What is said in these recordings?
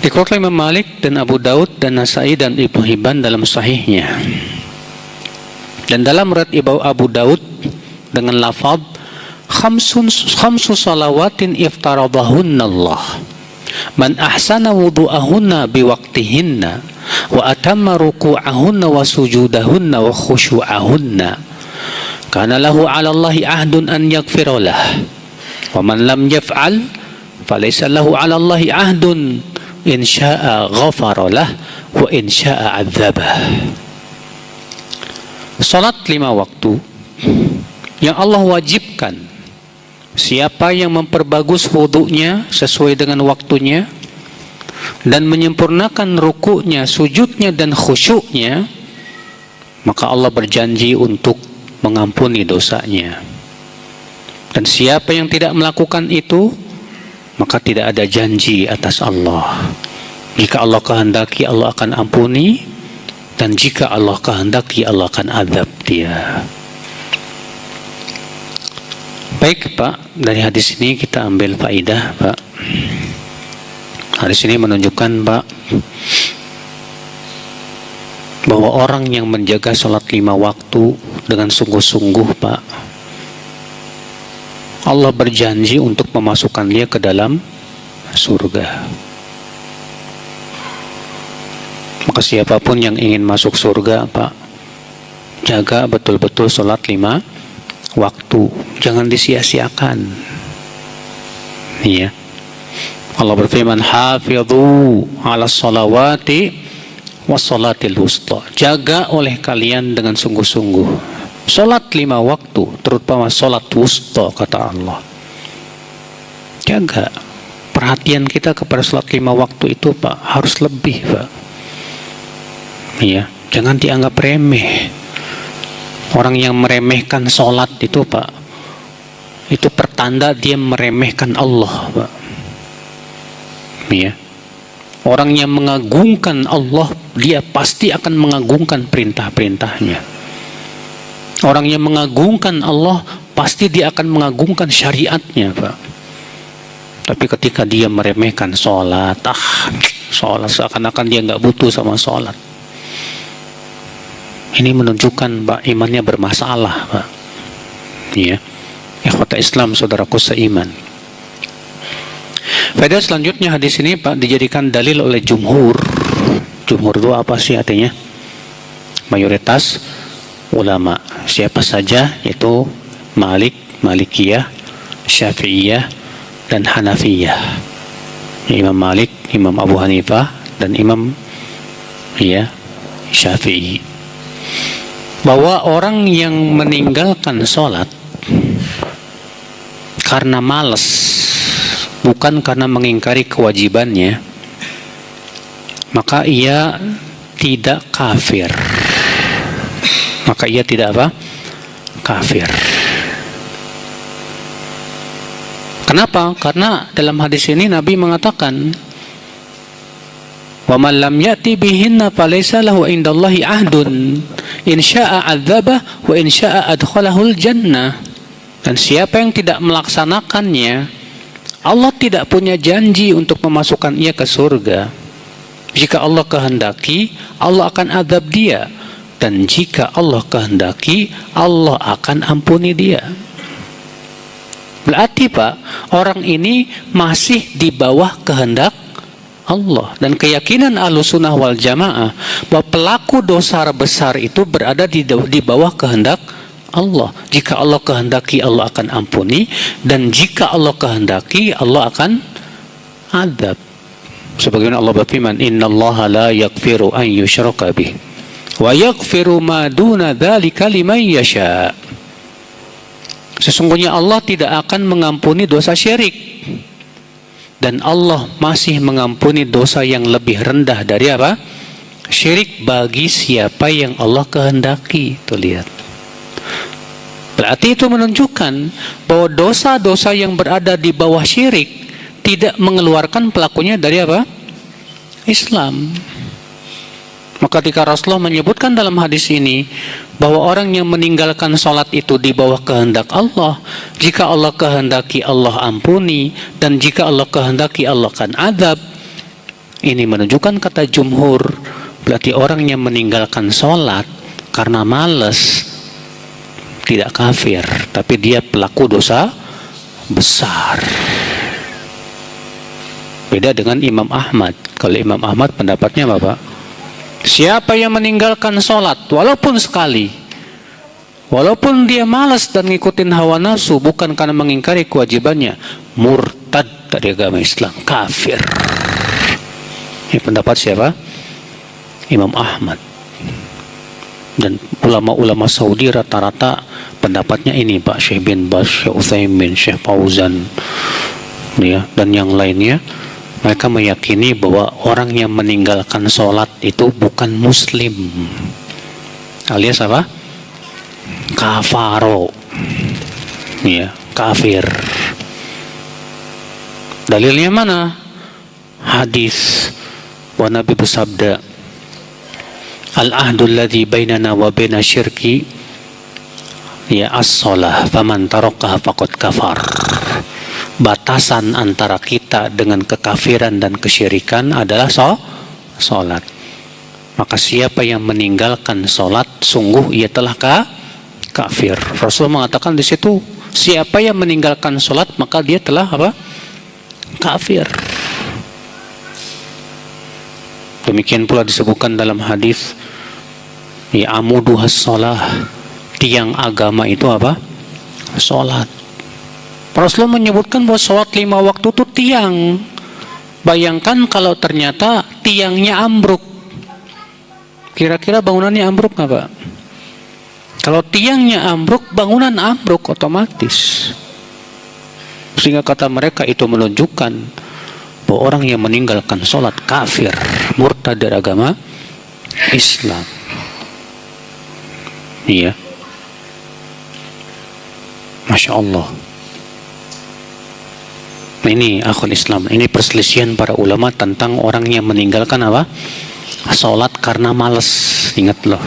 Dikeluarkan Imam Malik dan Abu Daud dan Nasai dan Ibnu Hibban dalam sahihnya. Dan dalam riwayat Abu Daud dengan lafaz khamsu salawatin iftaradahunna Allah man ahsana wudu'ahunna biwaqtihinna wa atamma ruku'ahunna wa sujudahunna wa khusyu'ahunna kana lahu 'ala Allahi ahdun an yaghfira lah wa man lam yaf'al falaysa lahu 'ala Allahi ahdun in sya'a ghafara lah wa in sya'a 'adzabah. Salat 5 waktu yang Allah wajibkan, siapa yang memperbagus wudunya sesuai dengan waktunya dan menyempurnakan rukuknya, sujudnya dan khusyuknya, maka Allah berjanji untuk mengampuni dosanya. Dan siapa yang tidak melakukan itu, maka tidak ada janji atas Allah. Jika Allah kehendaki, Allah akan ampuni, dan jika Allah kehendaki, Allah akan azab dia. Baik Pak, dari hadis ini kita ambil faidah Pak. Hadis ini menunjukkan Pak bahwa orang yang menjaga sholat 5 waktu dengan sungguh-sungguh Pak, Allah berjanji untuk memasukkan dia ke dalam surga. Maka siapapun yang ingin masuk surga Pak, jaga betul-betul sholat 5 waktu, jangan disia-siakan. Iya. Allah berfirman, hafidhu ala salawati wassalatil wusta. Jaga oleh kalian dengan sungguh-sungguh salat 5 waktu, terutama salat wusta, kata Allah. Jaga. Perhatian kita kepada salat 5 waktu itu Pak harus lebih Pak. Iya, jangan dianggap remeh. Orang yang meremehkan sholat itu Pak, itu pertanda dia meremehkan Allah Pak. Ya. Orang yang mengagungkan Allah, dia pasti akan mengagungkan perintah-perintahnya. Orang yang mengagungkan Allah, pasti dia akan mengagungkan syariatnya Pak. Tapi ketika dia meremehkan sholat, sholat seakan-akan dia nggak butuh sama sholat, ini menunjukkan Pak imannya bermasalah Pak. Ya, ikhwata Islam, saudaraku seiman. Faedah selanjutnya, hadis ini Pak dijadikan dalil oleh jumhur. Jumhur itu apa sih artinya? Mayoritas ulama. Siapa saja? Yaitu Malik, Malikiyah, Syafi'iyah, dan Hanafiyah. Imam Malik, Imam Abu Hanifah, dan Imam Syafi'i. Bahwa orang yang meninggalkan sholat karena malas, bukan karena mengingkari kewajibannya, maka ia tidak kafir. Maka ia tidak apa? Kafir. Kenapa? Karena dalam hadis ini Nabi mengatakan, wa man lam ya'ti bihinna falaysa lahu indallahi ahdun in syaa'a 'adzabah wa in syaa'a adkhalahul jannah. Dan siapa yang tidak melaksanakannya, Allah tidak punya janji untuk memasukkan ia ke surga. Jika Allah kehendaki, Allah akan azab dia, dan jika Allah kehendaki, Allah akan ampuni dia. Berarti Pak, orang ini masih di bawah kehendak Allah. Dan keyakinan Ahlussunnah wal Jamaah bahwa pelaku dosa besar itu berada di bawah kehendak Allah. Jika Allah kehendaki, Allah akan ampuni, dan jika Allah kehendaki, Allah akan azab. Sebagaimana Allah berfirman, innallaha la yaghfiru an yushraka bih wa yaghfiru ma duna dzalika liman yasha. Sesungguhnya Allah tidak akan mengampuni dosa syirik, dan Allah masih mengampuni dosa yang lebih rendah dari apa? Syirik, bagi siapa yang Allah kehendaki. Tuh lihat. Berarti itu menunjukkan bahwa dosa-dosa yang berada di bawah syirik tidak mengeluarkan pelakunya dari apa? Islam. Maka ketika Rasulullah menyebutkan dalam hadis ini bahwa orang yang meninggalkan sholat itu di bawah kehendak Allah, jika Allah kehendaki Allah ampuni, dan jika Allah kehendaki Allah akan azab, Ini menunjukkan kata jumhur, berarti orang yang meninggalkan sholat karena malas tidak kafir, tapi dia pelaku dosa besar. Beda dengan Imam Ahmad. Kalau Imam Ahmad pendapatnya apa, Pak? Siapa yang meninggalkan sholat walaupun sekali, walaupun dia malas dan ngikutin hawa nafsu, bukan karena mengingkari kewajibannya, murtad dari agama Islam, kafir. Ini pendapat siapa? Imam Ahmad. Dan ulama-ulama Saudi rata-rata pendapatnya ini, Pak. Syekh bin Baz, Syekh Utsaimin, Syekh Fauzan, ya, dan yang lainnya, mereka meyakini bahwa orang yang meninggalkan sholat itu bukan muslim, alias apa? Kafaro, ya, kafir. Dalilnya mana? Hadis bahwa Nabi bersabda, al-ahdul ladzi bainana wa baina syirki ya as-shalah faman tarakaha faqad kafar. Batasan antara kita dengan kekafiran dan kesyirikan adalah sholat. Maka siapa yang meninggalkan sholat, sungguh ia telah kafir. Rasul mengatakan di situ, siapa yang meninggalkan sholat maka dia telah apa? Kafir. Demikian pula disebutkan dalam hadis, ya amuduhas sholah, tiang agama itu apa? Sholat. Rasulullah menyebutkan bahwa sholat 5 waktu itu tiang. Bayangkan kalau ternyata tiangnya ambruk, kira-kira bangunannya ambruk nggak, Pak? Kalau tiangnya ambruk, bangunan ambruk otomatis. Sehingga kata mereka itu menunjukkan bahwa orang yang meninggalkan sholat kafir, murtad dari agama Islam. Iya, Masya Allah. Nah, ini akhul Islam, ini perselisihan para ulama tentang orang yang meninggalkan apa? Sholat karena malas. Ingat loh.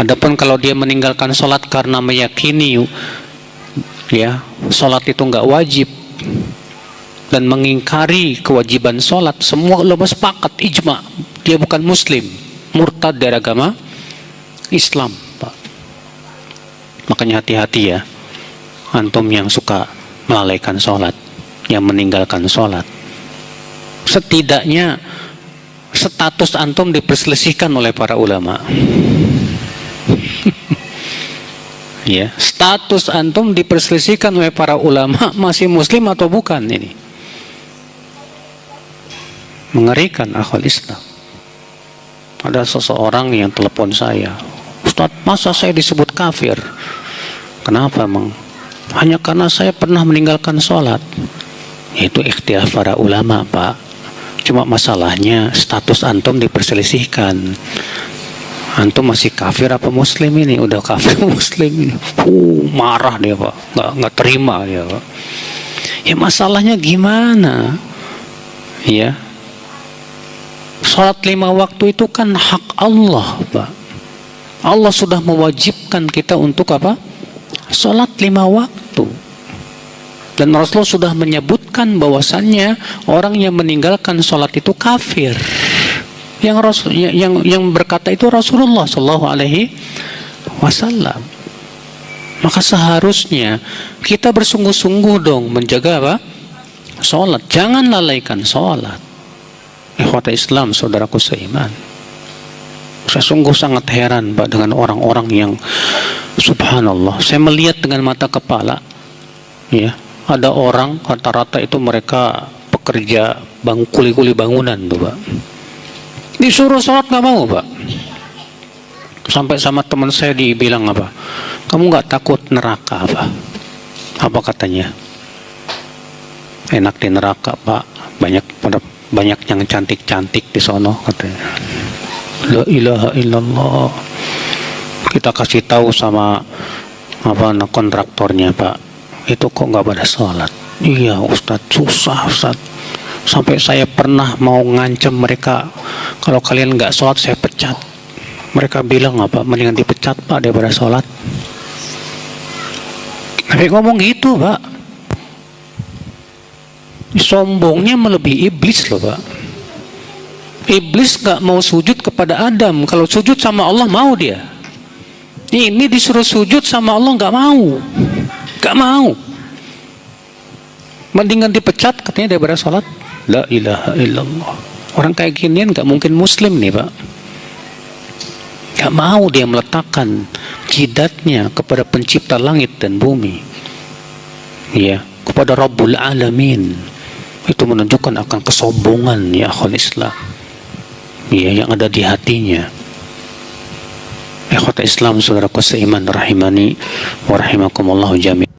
Adapun kalau dia meninggalkan sholat karena meyakini, ya, sholat itu nggak wajib dan mengingkari kewajiban sholat, semua ulama sepakat ijma dia bukan muslim, murtad dari agama Islam, Pak. Makanya hati-hati ya, antum yang suka melalaikan sholat, yang meninggalkan sholat. Setidaknya status antum diperselisihkan oleh para ulama. Ya, status antum diperselisihkan oleh para ulama, masih muslim atau bukan ini. Mengerikan akhwal Islam. Ada seseorang yang telepon saya, Ustadz, masa saya disebut kafir? Kenapa emang? Hanya karena saya pernah meninggalkan sholat. Itu ikhtilaf para ulama, Pak. Cuma masalahnya status antum diperselisihkan. Antum masih kafir apa muslim ini? Udah kafir muslim ini. Marah dia, Pak. Nggak terima dia, Pak. Ya masalahnya gimana? Ya, sholat 5 waktu itu kan hak Allah, Pak. Allah sudah mewajibkan kita untuk apa? Sholat 5 waktu. Dan Rasulullah sudah menyebutkan bahwasannya orang yang meninggalkan sholat itu kafir. Yang berkata itu Rasulullah Shallallahu Alaihi Wasallam. Maka seharusnya kita bersungguh-sungguh dong menjaga apa? Sholat. Jangan lalaikan sholat. Ikhwata Islam, saudaraku seiman. Saya sungguh sangat heran, Pak, dengan orang-orang yang subhanallah. Saya melihat dengan mata kepala, ya, ada orang rata-rata itu mereka pekerja kuli-kuli bangunan tuh, Pak. Disuruh sholat nggak mau, Pak. Sampai sama teman saya dibilang apa? Kamu nggak takut neraka apa? Apa katanya? Enak di neraka, Pak. Banyak yang cantik-cantik di sono katanya. La ilaha illallah. Kita kasih tahu sama kontraktornya, Pak. Itu kok nggak pada sholat? Iya Ustadz, susah Ustadz. Sampai saya pernah mau ngancem mereka, kalau kalian nggak sholat saya pecat. Mereka bilang apa? Mendingan dipecat, Pak, daripada sholat. Tapi ngomong gitu, Pak. Sombongnya melebihi iblis loh, Pak. Iblis gak mau sujud kepada Adam. Kalau sujud sama Allah mau dia. Ini disuruh sujud sama Allah gak mau. Gak mau. Mendingan dipecat katanya daripada sholat. La ilaha illallah. Orang kayak ginian gak mungkin muslim nih Pak. Gak mau dia meletakkan jidatnya kepada pencipta langit dan bumi, ya, kepada Rabbul Alamin. Itu menunjukkan akan kesombongan ya akhul Islam, ya, yang ada di hatinya. Ikhwata Islam, saudaraku seiman rahimani wa rahimakumullah jami'an.